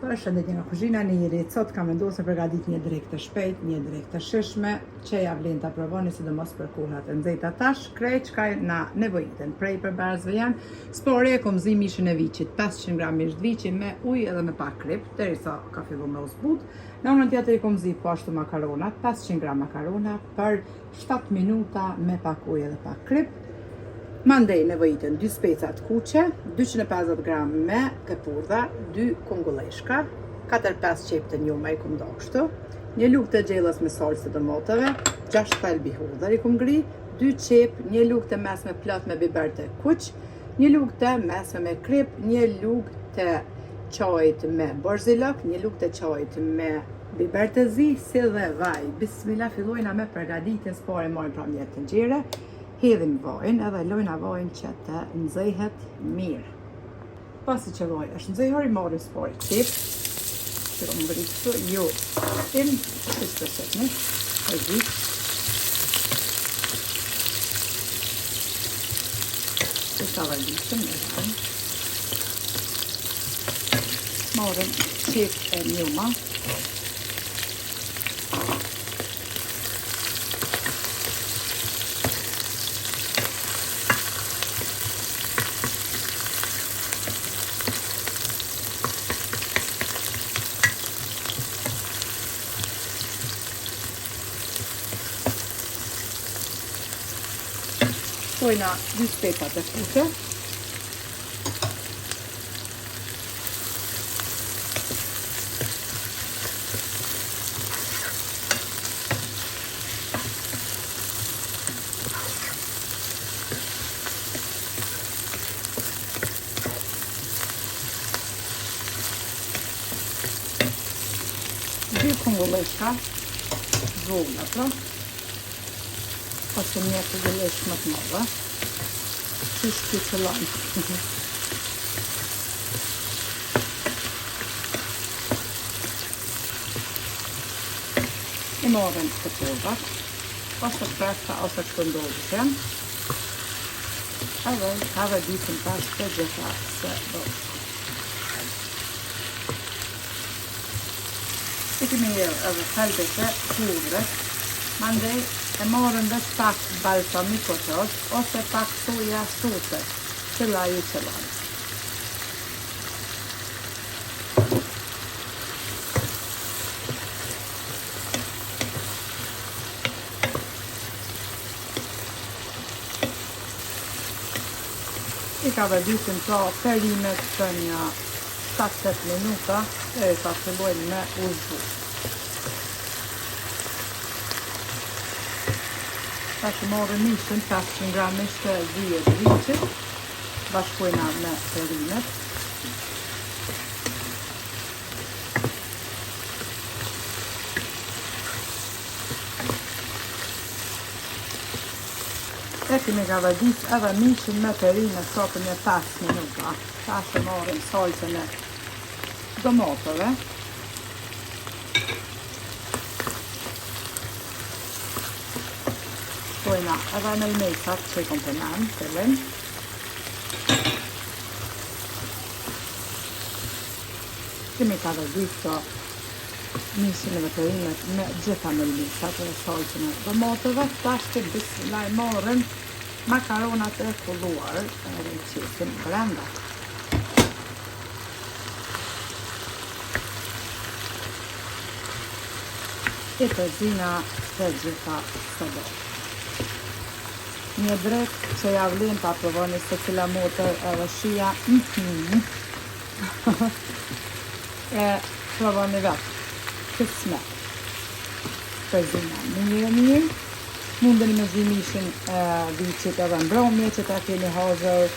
Përshëndetje nga kuzhina e Nirit. Sot kam vendosur të përgatit një drekë të shpejt, një drekë të shishme, që ja vlen ta provoni sidomos për kohrat e nxehta. Tash krejt çka na nevojiten. Prej përbarazve janë spore e kom zi mishin e viçit, 500 gram mish viçi me ujë edhe me pak krip, derisa ka filluar me uzbut. Në anën tjetër i kom zi po ashtu makaronat, 500 gram makarona për 7 minuta me pak ujë edhe pak krip. Mandej nevojiten 2 speca të kuqe, 250 gram me këpurdha, 2 kungulleshka, 4-5 qep të njuma i kum do kështu, një lugë të gjellës me salcë të domotave, 6 thelbi hudhër i kum gri, 2 qep, një lugë të mesme plot me biber të kuq, një lugë të mesme me krip, një lugë të qajt me borzilok, një lugë të qajt me biber të zi, si dhe vaj. Bismillah, fillojna me përgatitin spore marrin pra mjetë të nxire. Hedhim vajin edhe lojna vajin që të nxehet mirë. Pasi që vaji është nxehur, i marrim spore tip, që më bëri kështu, jo tim, që të setni, e gjithë. Që të avalisim, e gjithëm. Marrim qep e njuma. Shtojna 2 speca të kuqe. Dy kungulleshka, vogla pra, ose një kungulleshk më të madhe, që shky që lanë. I marrim të porbat, ose presta, ose të ndodhëshen, edhe ditin pas të gjitha se do. I kemi edhe thelbet e hudhrës, mandej e marrëm dhe pak balsamikos ose pak soja sose, qëlla ju qëllon. I ka veditin pra perimet për një 7-8 minuta, e sa fillojnë me uzbu. Ta që marrë mishin 500 gram mish të zije të viçit, bashkojna me perimet. E kemi ka vëdit edhe mishin me perimet sa për një 5 minuta. Ta që marrim salcën e domatove. Shtojna edhe në lmesat që i kom të nëmë, fillim. Kemi ka vëdit të mishin e perimet me gjitha në lmesat dhe salcën e domatove. Tash të bismillah marrim makaronat e kulluar edhe i qesim brenda. I përzina të gjitha së do. Një drekë që ja vlen ta provoni se cila motër edhe shia, e provoni vetë, kësmet. Përzina mirë, mundeni me zi mishin viçit edhe mbromje që ta keni hazër,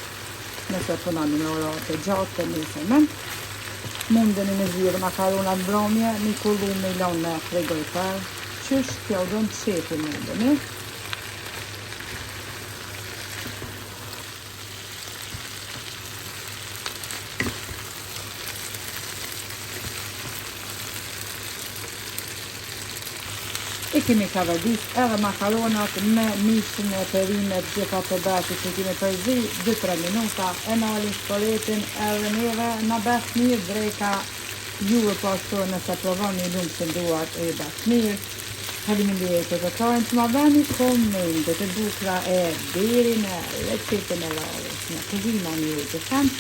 nëse punani në ora të gjatë të nisëmen. Mundeni me zi edhe makaronat mbromje, një kullu me lanë me frigorifer, qysh kjo do në qepi mundeni. I kemi ka vëdit edhe makaronat me mishin e perimet gjitha të besi që kemi përzi 2-3 minuta, e nalin shporetin edhe neve në bes mirë dreka Juve po ashtu nëse provoni lumë që nduat e bashkë mirë. Faleminderit për votaren që ma bani komentet e bukra e deri në receptën e Larës, në kuzhina një të thamë,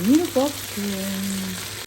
mirë po